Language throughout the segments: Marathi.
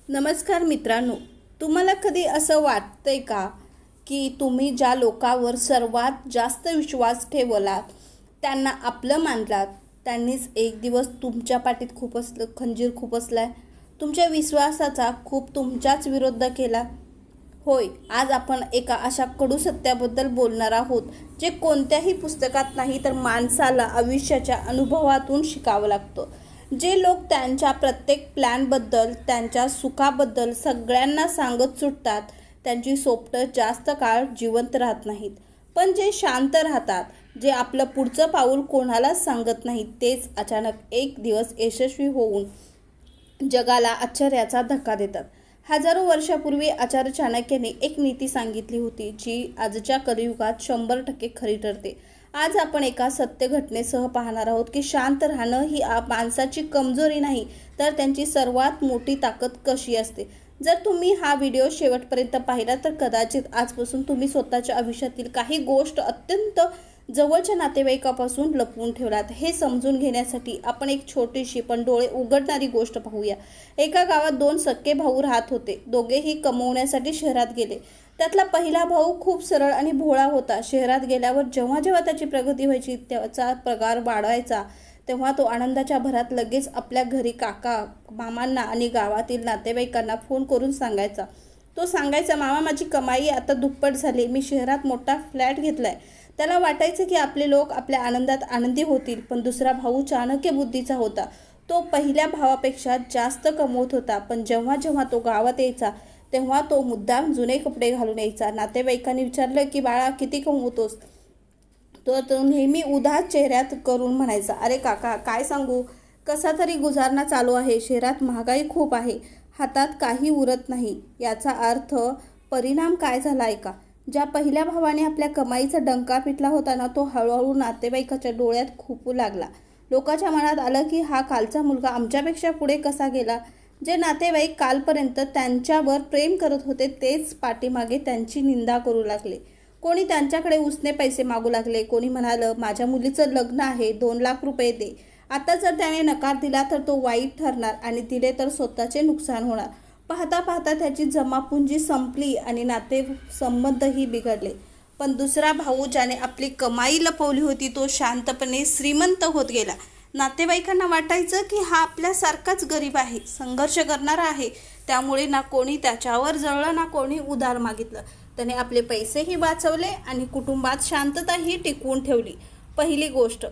नमस्कार मित्रांनो, तुम्हाला कधी असं वाटतंय का की तुम्ही ज्या लोकांवर सर्वात जास्त विश्वास ठेवलात, त्यांना आपलं मानलात, त्यांनीच एक दिवस तुमच्या पाठीत खंजीर खुपसलाय, तुमच्या विश्वासाचा खूप तुमच्याच विरुद्ध केला? होय, आज आपण एका अशा कडू सत्याबद्दल बोलणार आहोत, जे कोणत्याही पुस्तकात नाही तर माणसाला आयुष्याच्या अनुभवातून शिकावं लागतं. जे लोक त्यांच्या प्रत्येक प्लॅनबद्दल, त्यांच्या सुखाबद्दल सगळ्यांना सांगत सुटतात, त्यांची स्वप्नं जास्त काळ जिवंत राहत नाहीत. पण जे शांत राहतात, जे आपलं पुढचं पाऊल कोणालाच सांगत नाहीत, तेच अचानक एक दिवस यशस्वी होऊन जगाला आश्चर्याचा धक्का देतात. हजारो वर्षापूर्वी आचार्य चाणक्याने एक नीती सांगितली होती, जी आजच्या कलियुगात 100% खरी ठरते. आज आपण एका सत्य घटनेसह पाहणार आहोत की शांत राहणं ही माणसाची कमजोरी नाही, तर त्यांची सर्वात मोठी ताकद कशी असते. जर तुम्ही हा व्हिडिओ शेवटपर्यंत पाहिला तर कदाचित आजपासून तुम्ही स्वतःच्या आयुष्यातील काही गोष्ट अत्यंत जवळच्या नातेवाईकापासून लपवून ठेवलात. हे समजून घेण्यासाठी आपण एक छोटीशी पण डोळे उघडणारी गोष्ट पाहूया. एका गावात 2 सख्खे भाऊ राहत होते. दोघेही कमवण्यासाठी शहरात गेले. त्यातला पहिला भाऊ खूप सरळ आणि भोळा होता. शहरात गेल्यावर जेव्हा जेव्हा त्याची प्रगती व्हायची, त्याचा पगार वाढवायचा, तेव्हा तो आनंदाच्या भरात लगेच आपल्या घरी काका, मामांना आणि गावातील नातेवाईकांना फोन करून सांगायचा. तो सांगायचा, मामा, माझी कमाई आता दुप्पट झाली, मी शहरात मोठा फ्लॅट घेतलाय. त्याला वाटायचं की आपले लोक आपल्या आनंदात आनंदी होतील. पण दुसरा भाऊ चाणक्य बुद्धीचा होता. तो पहिल्या भावापेक्षा जास्त कमवत होता, पण जेव्हा जेव्हा तो गावात यायचा तेव्हा तो मुद्दाम जुने कपडे घालून यायचा. नातेवाईकांनी विचारलं की बाळा, किती कमवतोस? तर तो नेहमी उदास चेहऱ्यात करून म्हणायचा, अरे काका, काय सांगू, कसा तरी गुजारणा चालू आहे. शहरात महागाई खूप आहे, हातात काही उरत नाही. याचा अर्थ परिणाम काय झाला आहे का? ज्या पहिल्या भावाने आपल्या कमाईचा डंका पिटला होता ना, तो हळूहळू नातेवाईकाच्या डोळ्यात खुपू लागला. लोकांच्या मनात आलं की हा कालचा मुलगा आमच्यापेक्षा पुढे कसा गेला? जे नातेवाईक कालपर्यंत त्यांच्यावर प्रेम करत होते, तेच पाठीमागे त्यांची निंदा करू लागले. कोणी त्यांच्याकडे उसने पैसे मागू लागले. कोणी म्हणालं, माझ्या मुलीचं लग्न आहे, 2 लाख रुपये दे. आता जर त्याने नकार दिला तर तो वाईट ठरणार आणि दिले तर स्वतःचे नुकसान होणार. पाहता पाहता त्याची जमापुंजी संपली आणि नातेसंबंधही बिघडले. पण दुसरा भाऊ, ज्याने आपली कमाई लपवली होती, तो शांतपणे श्रीमंत होत गेला. नातेवाईकांना वाटायचं की हा आपल्यासारखाच गरीब आहे, संघर्ष करणारा आहे. त्यामुळे ना कोणी त्याच्यावर जळलं, ना कोणी उधार मागितलं. त्याने आपले पैसेही वाचवले आणि कुटुंबात शांतताही टिकवून ठेवली. पहिली गोष्ट,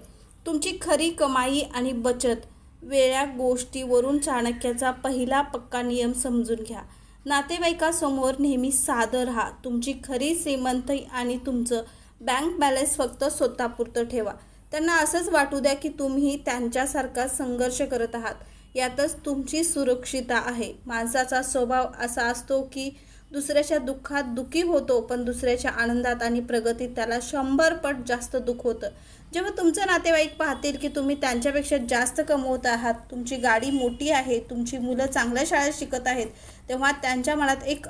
तुमची खरी कमाई आणि बचत. वेगळ्या गोष्टीवरून चाणक्याचा पहिला पक्का नियम समजून घ्या. नातेवाईकासमोर नेहमी साधं राहा. तुमची खरी श्रीमंती आणि तुमचं बँक बॅलन्स फक्त स्वतःपुरतं ठेवा. त्यांना असंच वाटू द्या की तुम्ही त्यांच्यासारखा संघर्ष करत आहात. यातच तुमची सुरक्षितता आहे. माणसाचा स्वभाव असा असतो की दुसऱ्याच्या दुःखात दुःखी होतो, पण दुसऱ्याच्या आनंदात आणि प्रगतीत त्याला 100 पट जास्त दुःख होतं. जेव्हा तुमचं नातेवाईक पाहतील की तुम्ही त्यांच्यापेक्षा जास्त कमवत आहात, तुमची गाडी मोठी आहे, तुमची मुलं चांगल्या शाळेत शिकत आहेत, तेव्हा त्यांच्या मनात एक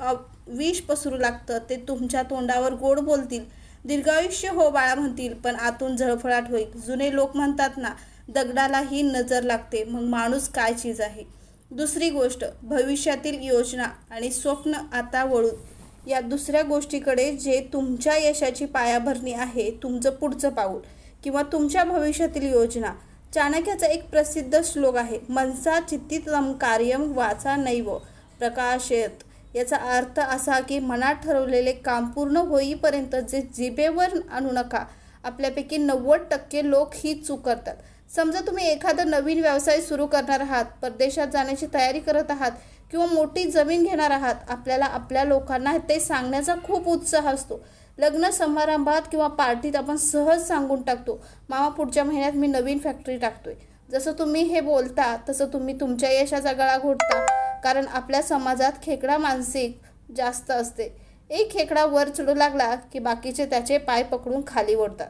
विष पसरू लागतं. ते तुमच्या तोंडावर गोड बोलतील, दीर्घायुष्य हो बाळा म्हणतील, पण आतून जळफळाट होईल. जुने लोक म्हणतात ना, दगडालाही नजर लागते, मग माणूस काय चीज आहे. दुसरी गोष्ट, भविष्यातील योजना आणि स्वप्न. आता वळून या दुसऱ्या गोष्टीकडे, जे तुमच्या यशाची पायाभरणी आहे, तुमचं पुढचं पाऊल किंवा तुमच्या भविष्यातील योजना. चाणक्याचा एक प्रसिद्ध श्लोक आहे, मनसा चित्तितं कार्यं वाचा नैव प्रकाशयत. याचा अर्थ असा की मनात ठरवलेले काम पूर्ण होईपर्यंत जे जिभेवर आणू नका. आपल्यापैकी 90% लोक ही चूक करतात. समजा तुम्ही एखादा नवीन व्यवसाय सुरू करणार आहात, परदेशात जाण्याची तयारी करत आहात किंवा मोठी जमीन घेणार आहात. आपल्याला आपल्या लोकांना ते सांगण्याचा खूप उत्साह असतो. लग्न समारंभात किंवा पार्टीत आपण सहज सांगून टाकतो, मामा, पुढच्या महिन्यात मी नवीन फॅक्टरी टाकतोय. जसं तुम्ही हे बोलता तसं तुम्ही तुमच्या यशाचा गळा घोटता. कारण आपल्या समाजात खेकडा मानसिक जास्त असते. एक खेकडा वर चढू लागला की बाकीचे त्याचे पाय पकडून खाली ओढतात.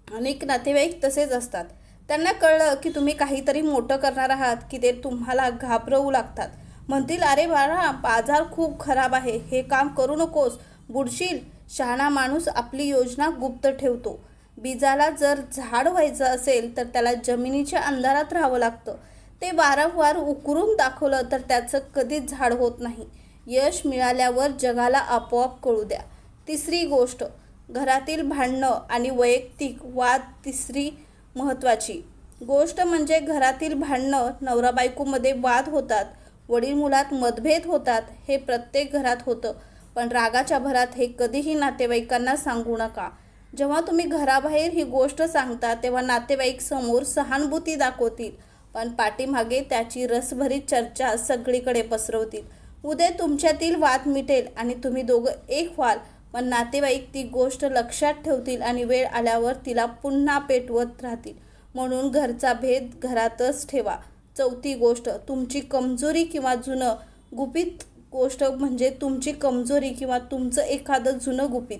अनेक नातेवाईक तसेच असतात. त्यांना कळलं की तुम्ही काहीतरी मोठं करणार आहात की ते तुम्हाला घाबरवू लागतात. म्हणतील, अरे बाळा, बाजार खूप खराब आहे, हे काम करू नकोस, बुडशील. शहाणा माणूस आपली योजना गुप्त ठेवतो. बीजाला जर झाड व्हायचं असेल तर त्याला जमिनीच्या अंधारात राहावं लागतं. ते वारंवार उकरून दाखवलं तर त्याचं कधीच झाड होत नाही. यश मिळाल्यावर जगाला आपोआप कळू द्या. तिसरी गोष्ट, घरातील भांडणं आणि वैयक्तिक वाद. तिसरी महत्त्वाची गोष्ट म्हणजे घरातील भांडणं. नवरा बायकोमध्ये वाद होतात, वडील मुलात मतभेद होतात. हे प्रत्येक घरात होतं, पण रागाच्या भरात हे कधीही नातेवाईकांना सांगू नका. जेव्हा तुम्ही घराबाहेर ही गोष्ट सांगता तेव्हा नातेवाईक समोर सहानुभूती दाखवतील, पण पाठीमागे त्याची रसभरीत चर्चा सगळीकडे पसरवतील. उद्या तुमच्यातील वाद मिटेल आणि तुम्ही दोघं एक व्हाल, पण नातेवाईक ती गोष्ट लक्षात ठेवतील आणि वेळ आल्यावर तिला पुन्हा पेटवत राहतील. म्हणून घरचा भेद घरातच ठेवा. चौथी गोष्ट, तुमची कमजोरी किंवा जुनं गुपित गोष्ट म्हणजे तुमची कमजोरी किंवा तुमचं एखादं जुनं गुपित.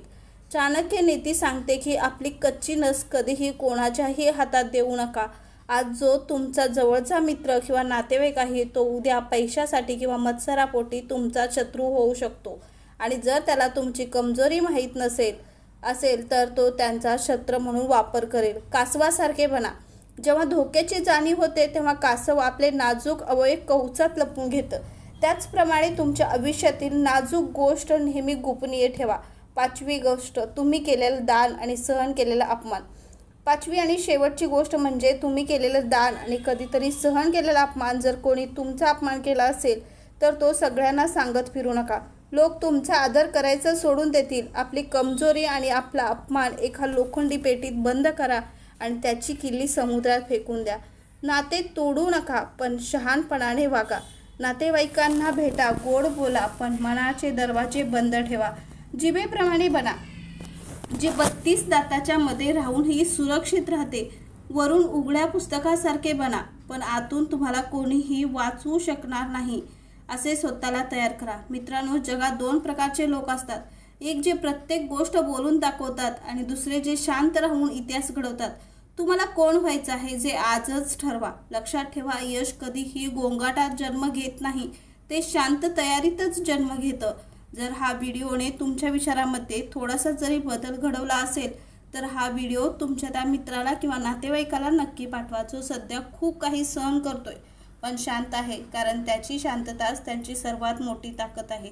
चाणक्य नीती सांगते की आपली कच्ची नस कधीही कोणाच्याही हातात देऊ नका. आज जो तुमचा जवळचा मित्र किंवा नातेवाईक आहे तो उद्या पैशासाठी किंवा मत्सरापोटी तुमचा शत्रू होऊ शकतो, आणि जर त्याला तुमची कमजोरी माहीत असेल तर तो त्यांचा शस्त्र म्हणून वापर करेल. कासवासारखे बना. जेव्हा धोक्याची जाणीव होते तेव्हा कासव आपले नाजूक अवयव कवचात लपवून घेतं. त्याचप्रमाणे तुमच्या आयुष्यातील नाजूक गोष्ट नेहमी गोपनीय ठेवा. पाचवी गोष्ट, तुम्ही केलेलं दान आणि सहन केलेला अपमान. पाचवी आणि शेवटची गोष्ट म्हणजे तुम्ही केलेलं दान आणि कधीतरी सहन केलेला अपमान. जर कोणी तुमचा अपमान केला असेल तर तो सगळ्यांना सांगत फिरू नका. लोक तुमचा आदर करायचं सोडून देतील. आपली कमजोरी आणि आपला अपमान एका लोखंडी पेटीत बंद करा आणि त्याची किल्ली समुद्रात फेकून द्या. नाते तोडू नका, पण शहाणपणाने वागा. नातेवाईकांना भेटा, गोड बोला, पण मनाचे दरवाजे बंद ठेवा. जिभेप्रमाणे बना, जे 32 दाताच्या मध्ये राहूनही सुरक्षित राहते. वरून उघड्या पुस्तकासारखे बना, पण आतून तुम्हाला कोणीही वाचवू शकणार नाही असे स्वतःला तयार करा. मित्रांनो, जगात 2 प्रकारचे लोक असतात. एक जे प्रत्येक गोष्ट बोलून दाखवतात आणि दुसरे जे शांत राहून इतिहास घडवतात. तुम्हाला कोण व्हायचं आहे जे आजच ठरवा. लक्षात ठेवा, यश कधीही गोंगाटात जन्म घेत नाही, ते शांत तयारीतच जन्म घेतं. जर हा व्हिडिओने तुमच्या विचारामध्ये थोडासा जरी बदल घडवला असेल तर हा व्हिडिओ तुमच्या त्या मित्राला किंवा नातेवाईकाला नक्की पाठवा, जो सध्या खूप काही सहन करतोय पण शांत आहे, कारण त्याची शांतताच त्यांची सर्वात मोठी ताकद आहे.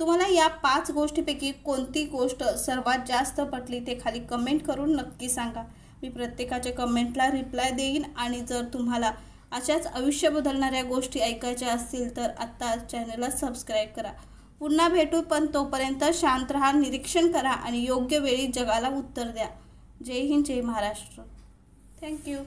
तुम्हाला या 5 गोष्टींपैकी कोणती गोष्ट सर्वात जास्त पटली ते खाली कमेंट करून नक्की सांगा. मी प्रत्येकाच्या कमेंटला रिप्लाय देईन. आणि जर तुम्हाला अशाच आयुष्य बदलणाऱ्या गोष्टी ऐकायच्या असतील तर आत्ता चॅनलला सबस्क्राईब करा. पुन्हा भेटू, पण तोपर्यंत शांत राहा, निरीक्षण करा आणि योग्य वेळी जगाला उत्तर द्या. जय हिंद, जय महाराष्ट्र. थँक्यू.